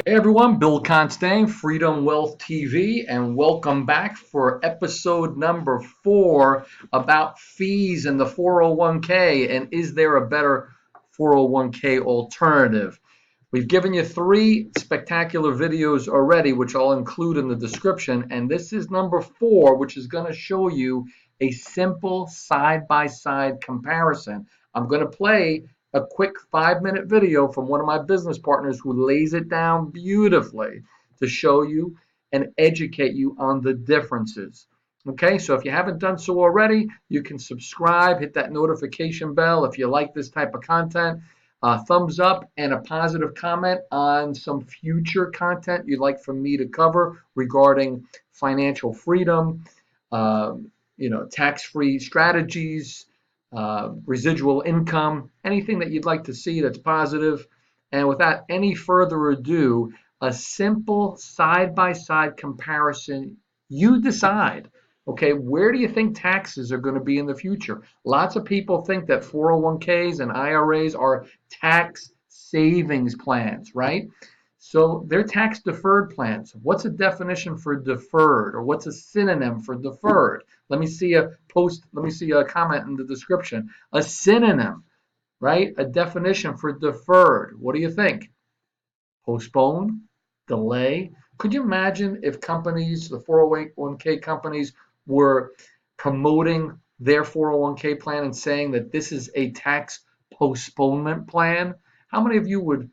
Hey everyone, Bill Constang, Freedom Wealth TV, and welcome back for episode number 4 about fees in the 401k and is there a better 401k alternative? We've given you 3 spectacular videos already, which I'll include in the description, and this is number 4, which is going to show you a simple side-by-side comparison. I'm going to play a quick 5-minute video from one of my business partners who lays it down beautifully to show you and educate you on the differences. Okay, so if you haven't done so already, you can subscribe, hit that notification bell if you like this type of content. Thumbs up and a positive comment on some future content you'd like for me to cover regarding financial freedom, uh, tax-free strategies, residual income, anything that you'd like to see that's positive. And without any further ado, a simple side-by-side comparison. You decide, okay, where do you think taxes are going to be in the future? Lots of people think that 401ks and IRAs are tax savings plans, right? So they're tax deferred plans. What's a definition for deferred, or what's a synonym for deferred? Let me see a comment in the description. A synonym, right? A definition for deferred. What do you think? Postpone, delay. Could you imagine if companies, the 401k companies, were promoting their 401k plan and saying that this is a tax postponement plan? How many of you would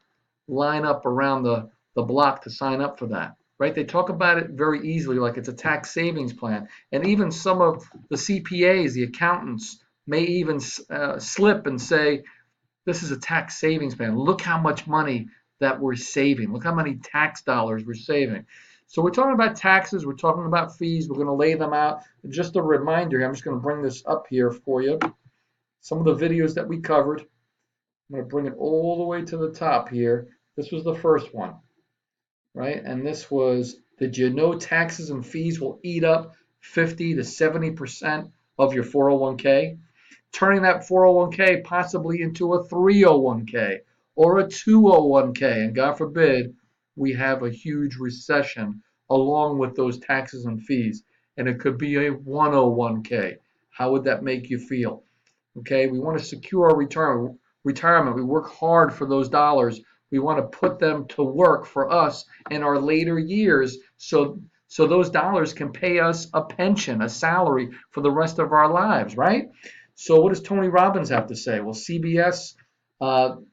line up around the block to sign up for that? Right? They talk about it very easily, like it's a tax savings plan. And even some of the CPAs, the accountants, may even slip and say, this is a tax savings plan. Look how much money that we're saving. Look how many tax dollars we're saving. So we're talking about taxes. We're talking about fees. We're going to lay them out. Just a reminder, I'm just going to bring this up here for you. Some of the videos that we covered. I'm going to bring it all the way to the top here. This was the first one, right? And this was, did you know taxes and fees will eat up 50 to 70% of your 401k? Turning that 401k possibly into a 301k or a 201k. And God forbid we have a huge recession along with those taxes and fees. And it could be a 101k. How would that make you feel? Okay, we want to secure our retirement. We work hard for those dollars. We want to put them to work for us in our later years so those dollars can pay us a pension, a salary for the rest of our lives, right? So what does Tony Robbins have to say? Well, CBS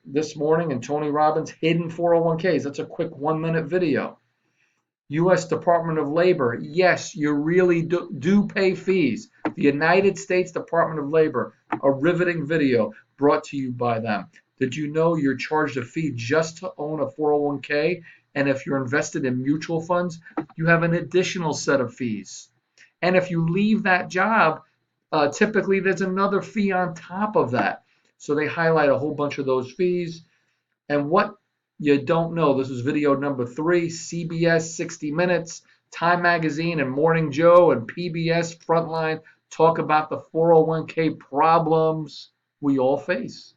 this morning and Tony Robbins hidden 401ks. That's a quick 1-minute video. U.S. Department of Labor, yes, you really do pay fees. The United States Department of Labor, a riveting video brought to you by them. Did you know you're charged a fee just to own a 401k? And if you're invested in mutual funds, you have an additional set of fees. And if you leave that job, typically there's another fee on top of that. So they highlight a whole bunch of those fees. And what you don't know, this is video number 3, CBS 60 Minutes, Time Magazine, and Morning Joe, and PBS Frontline talk about the 401k problems we all face.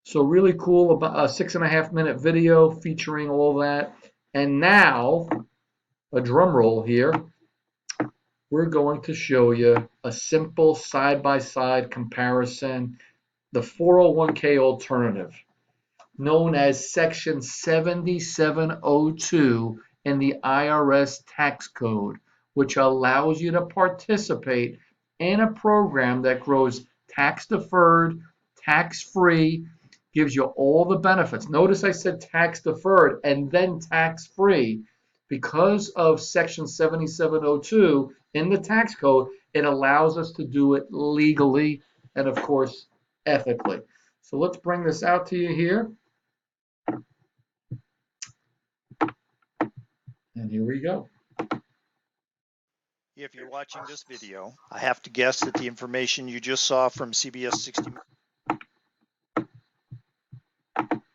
So really cool, about a 6.5-minute video featuring all that. And now, a drum roll here, we're going to show you a simple side-by-side comparison, the 401k alternative, known as Section 7702 in the IRS tax code, which allows you to participate in a program that grows tax deferred, tax free, gives you all the benefits. Notice I said tax deferred and then tax free. Because of Section 7702 in the tax code, it allows us to do it legally and, of course, ethically. So let's bring this out to you here. And here we go. If you're watching this video, I have to guess that the information you just saw from CBS 60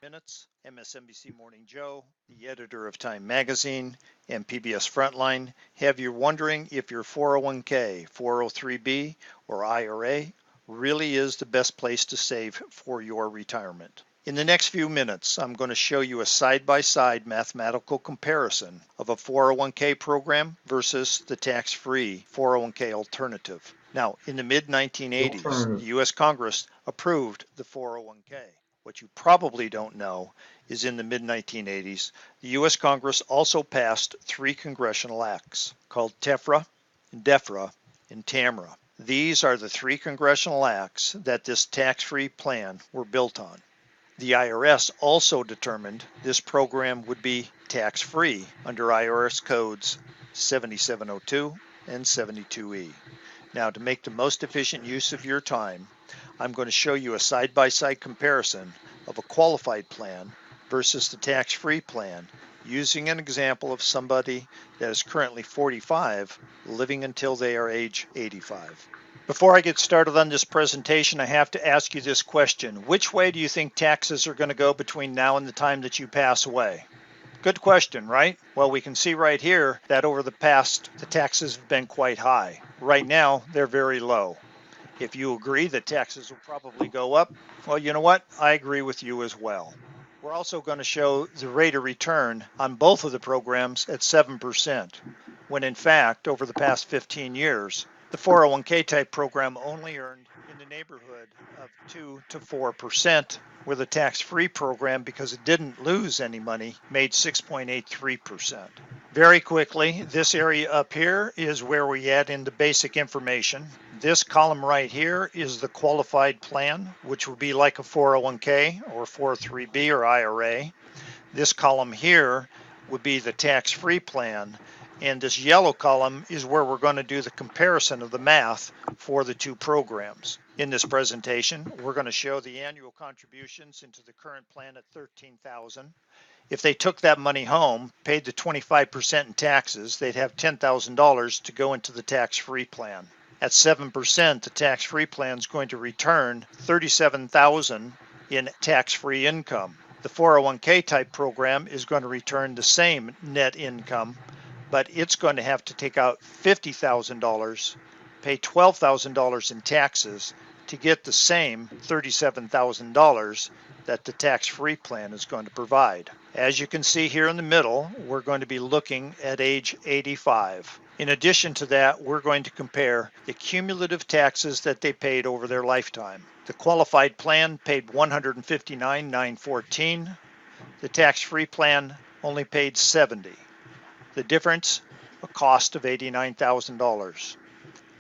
Minutes, MSNBC Morning Joe, the editor of Time Magazine, and PBS Frontline have you wondering if your 401k, 403b, or IRA really is the best place to save for your retirement. In the next few minutes, I'm going to show you a side-by-side mathematical comparison of a 401k program versus the tax-free 401k alternative. Now, in the The mid-1980s, the alternative. U.S. Congress approved the 401k. What you probably don't know is in the mid-1980s, the U.S. Congress also passed 3 congressional acts called TEFRA, DEFRA, and TAMRA. These are the 3 congressional acts that this tax-free plan were built on. The IRS also determined this program would be tax-free under IRS codes 7702 and 72E. Now, to make the most efficient use of your time, I'm going to show you a side-by-side comparison of a qualified plan versus the tax-free plan using an example of somebody that is currently 45 living until they are age 85. Before I get started on this presentation, I have to ask you this question. Which way do you think taxes are going to go between now and the time that you pass away? Good question, right? Well, we can see right here that over the past, the taxes have been quite high. Right now, they're very low. If you agree that taxes will probably go up, well, you know what? I agree with you as well. We're also going to show the rate of return on both of the programs at 7%, when in fact, over the past 15 years, the 401k type program only earned in the neighborhood of 2 to 4%, where the tax-free program, because it didn't lose any money, made 6.83%. Very quickly, this area up here is where we add in the basic information. This column right here is the qualified plan, which would be like a 401k or 403b or IRA. This column here would be the tax-free plan. And this yellow column is where we're going to do the comparison of the math for the 2 programs. In this presentation, we're going to show the annual contributions into the current plan at $13,000. If they took that money home, paid the 25% in taxes, they'd have $10,000 to go into the tax-free plan. At 7%, the tax-free plan is going to return $37,000 in tax-free income. The 401k type program is going to return the same net income, but it's going to have to take out $50,000, pay $12,000 in taxes to get the same $37,000 that the tax-free plan is going to provide. As you can see here in the middle, we're going to be looking at age 85. In addition to that, we're going to compare the cumulative taxes that they paid over their lifetime. The qualified plan paid $159,914. The tax-free plan only paid $70. The difference, a cost of $89,000.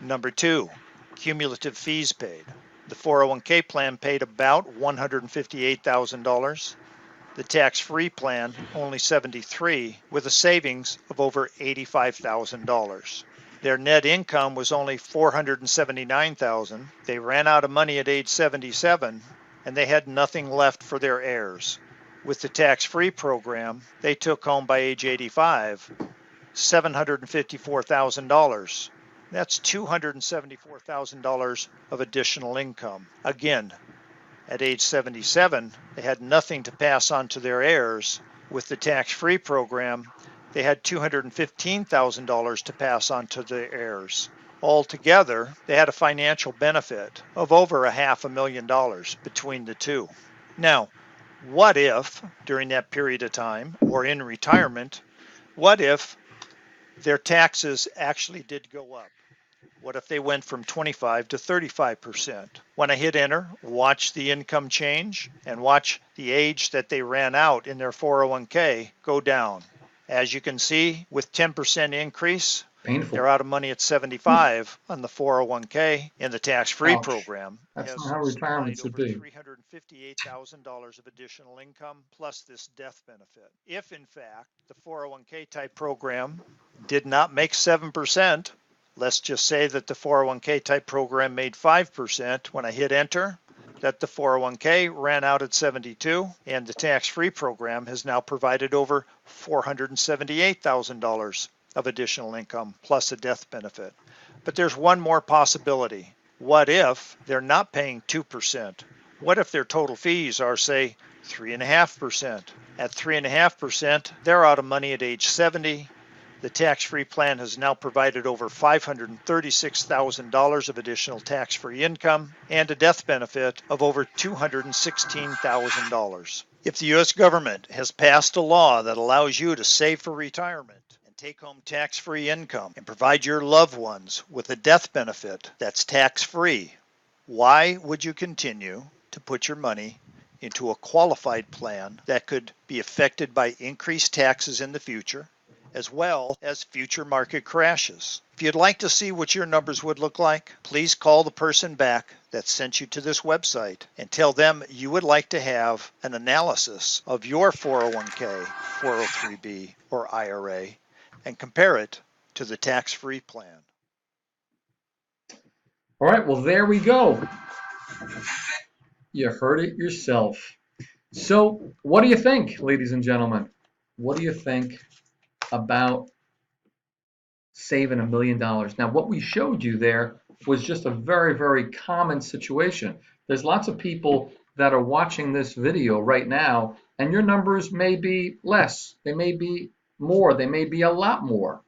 Number 2, cumulative fees paid. The 401k plan paid about $158,000. The tax-free plan only $73,000, with a savings of over $85,000. Their net income was only $479,000. They ran out of money at age 77, and they had nothing left for their heirs. With the tax-free program, they took home by age 85 $754,000. That's $274,000 of additional income. Again, at age 77, they had nothing to pass on to their heirs. With the tax-free program, they had $215,000 to pass on to their heirs. Altogether, they had a financial benefit of over $500,000 between the 2. Now, what if, during that period of time, or in retirement, what if their taxes actually did go up? What if they went from 25 to 35%? When I hit enter, watch the income change and watch the age that they ran out in their 401k go down. As you can see, with 10% increase, Painful. they're out of money at 75 on the 401k, and the tax-free Ouch. program That's has not how retirement supplied should over be. $358,000 of additional income plus this death benefit. If in fact the 401k type program did not make 7%, let's just say that the 401k type program made 5%. When I hit enter, that the 401k ran out at 72, and the tax-free program has now provided over $478,000 of additional income plus a death benefit. But there's one more possibility. What if they're not paying 2%? What if their total fees are, say, 3.5%? At 3.5%, they're out of money at age 70. The tax-free plan has now provided over $536,000 of additional tax-free income and a death benefit of over $216,000. If the U.S. government has passed a law that allows you to save for retirement and take home tax-free income and provide your loved ones with a death benefit that's tax-free, why would you continue to put your money into a qualified plan that could be affected by increased taxes in the future, as well as future market crashes? If you'd like to see what your numbers would look like, please call the person back that sent you to this website and tell them you would like to have an analysis of your 401k, 403b, or IRA and compare it to the tax-free plan. All right, well, there we go. You heard it yourself. So what do you think, ladies and gentlemen? What do you think about saving $1 million? Now, what we showed you there was just a very, very common situation. There's lots of people that are watching this video right now, and your numbers may be less. They may be more. They may be a lot more,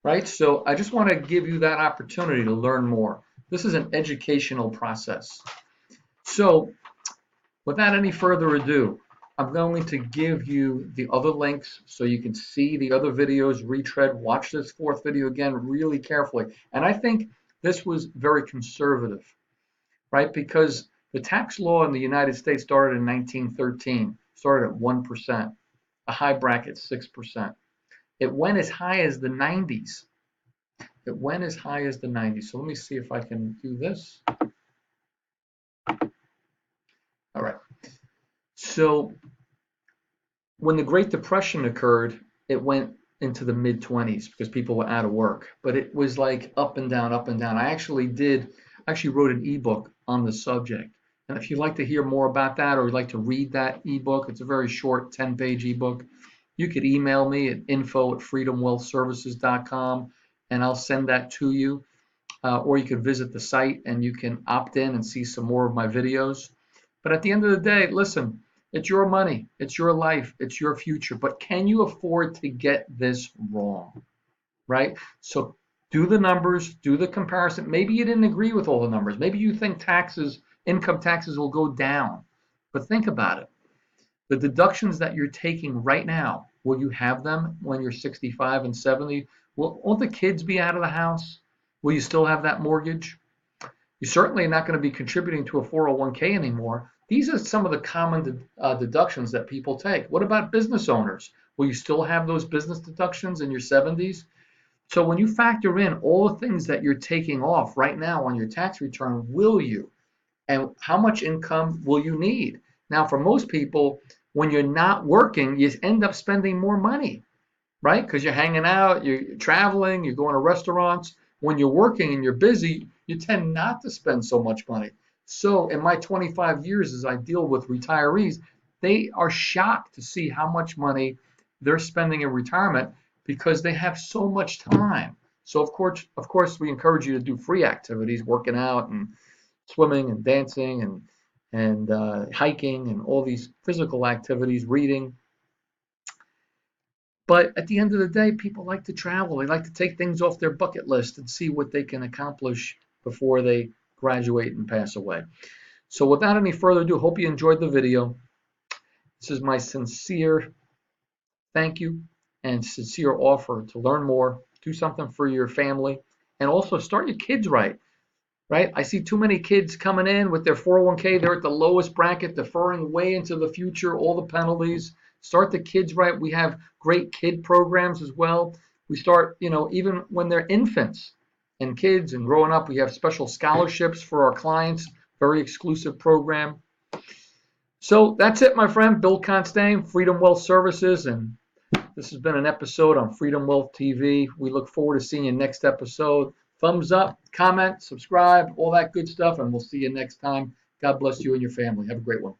right? So I just want to give you that opportunity to learn more. This is an educational process. So without any further ado, I'm going to give you the other links so you can see the other videos, retread, watch this fourth video again really carefully. And I think this was very conservative, right? Because the tax law in the United States started in 1913, started at 1%, a high bracket 6%. It went as high as the 90s. It went as high as the 90s. So let me see if I can do this. All right. So when the Great Depression occurred, it went into the mid-20s because people were out of work. But it was like up and down, up and down. I actually wrote an ebook on the subject. And if you'd like to hear more about that or you'd like to read that ebook, it's a very short 10-page ebook. You could email me at info@freedomwealthservices.com and I'll send that to you. Or you could visit the site and you can opt in and see some more of my videos. But at the end of the day, listen, it's your money, it's your life, it's your future. But can you afford to get this wrong, right? So do the numbers, do the comparison. Maybe you didn't agree with all the numbers. Maybe you think income taxes will go down. But think about it. The deductions that you're taking right now, will you have them when you're 65 and 70? Won't the kids be out of the house? Will you still have that mortgage? You're certainly not going to be contributing to a 401k anymore. These are some of the common deductions that people take. What about business owners? Will you still have those business deductions in your 70s? So when you factor in all the things that you're taking off right now on your tax return, will you? And how much income will you need? Now, for most people, when you're not working, you end up spending more money, right? Because you're hanging out, you're traveling, you're going to restaurants. When you're working and you're busy, you tend not to spend so much money. So in my 25 years as I deal with retirees, they are shocked to see how much money they're spending in retirement because they have so much time. So of course, we encourage you to do free activities, working out and swimming and dancing and hiking and all these physical activities, reading. But at the end of the day, people like to travel. They like to take things off their bucket list and see what they can accomplish before they graduate and pass away. So without any further ado, hope you enjoyed the video. This is my sincere thank you and sincere offer to learn more, do something for your family, and also start your kids right. Right? I see too many kids coming in with their 401k. They're at the lowest bracket, deferring way into the future, all the penalties. Start the kids right. We have great kid programs as well. We start, even when they're infants and kids and growing up, we have special scholarships for our clients, very exclusive program. So that's it, my friend. Bill Constantine, Freedom Wealth Services, and this has been an episode on Freedom Wealth TV. We look forward to seeing you next episode. Thumbs up, comment, subscribe, all that good stuff, and we'll see you next time. God bless you and your family. Have a great one.